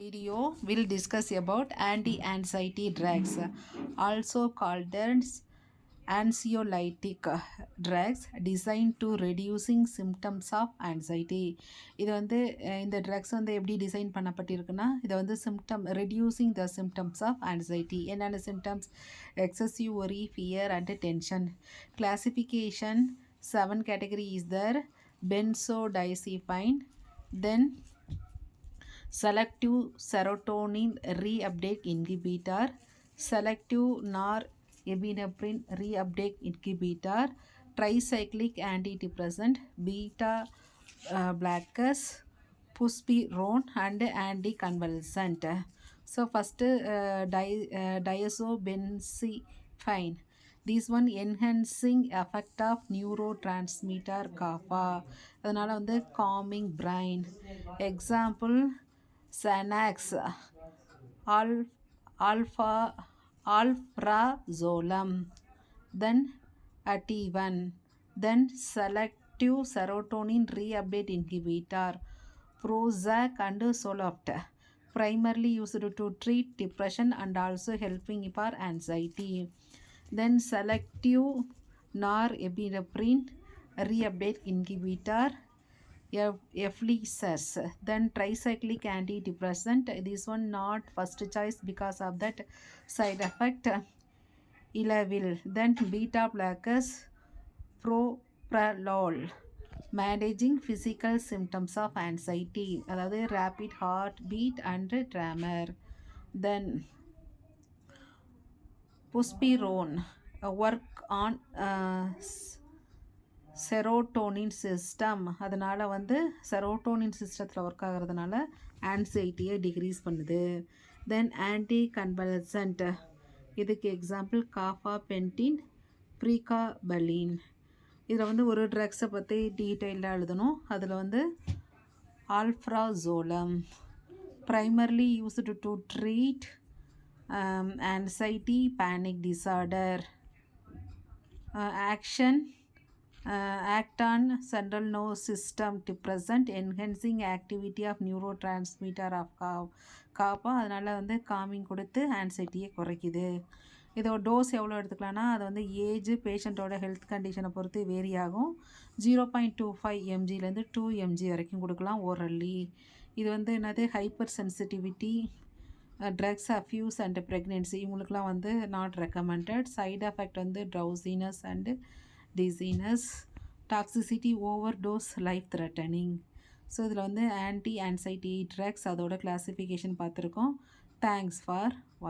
Video will discuss about anti-anxiety drugs, also called as anxiolytic drugs designed to reducing symptoms of anxiety. இது வந்து இந்த drugs வந்து எப்படி design பண்ணப்பட்டிருக்குன்னா இதை வந்து reducing the symptoms of anxiety. என்னென்ன symptoms? Excessive worry, fear and tension. Classification 7 category is there. Benzodiazepine, then selective serotonin reuptake inhibitor, selective norepinephrine reuptake inhibitor, tricyclic antidepressant, beta blockers, buspirone and anticonvulsant. So first diazobenzifine. This one enhancing effect of neurotransmitter GABA. அதனால வந்து calming brain. Example Xanax, alprazolam, then Ativan, then selective serotonin reuptake inhibitor, Prozac and Zoloft, primarily used to treat depression and also helping for anxiety. Then selective norepinephrine reuptake inhibitor, Eflexis, then tricyclic antidepressant. This one not first choice because of that side effect. Ilavil, then beta blockers, propranolol, managing physical symptoms of anxiety, அதாவது rapid heartbeat and tremor. Then buspirone, work on serotonin system. அதனால் வந்து serotonin சிஸ்டத்தில் work ஆகிறதுனால ஆன்சைட்டியை degrees பண்ணுது. தென் anti convulsant, இதுக்கு example காஃபாபென்டின், ப்ரீகாபலின். இதில் வந்து ஒரு ட்ரக்ஸை பற்றி டீட்டெயிலாக எழுதணும். அதில் வந்து ஆல்ப்ராசோலம், primarily used to treat anxiety, panic disorder. Action, act on central nervous system depressant, enhancing activity of neurotransmitter of GABA. அதனால் வந்து காமிங் கொடுத்து ஆன்சைட்டியை குறைக்குது. இதோட டோஸ் எவ்வளோ எடுத்துக்கலாம்னா அது வந்து ஏஜ் பேஷண்ட்டோட ஹெல்த் கண்டிஷனை பொறுத்து வேரி ஆகும். 0.25 mgலேருந்து 2 mg வரைக்கும் கொடுக்கலாம் ஓரல்லி. இது வந்து என்னது hyper sensitivity drugs abuse and pregnancy இவங்களுக்குலாம் வந்து நாட் ரெக்கமெண்டட். சைடு எஃபெக்ட் வந்து drowsiness and dizziness, toxicity, overdose, life threatening. So இதில் வந்து ஆன்டி ஆன்சைட்டி ட்ரக்ஸ் அதோட கிளாஸிஃபிகேஷன் பார்த்துருக்கோம். Thanks for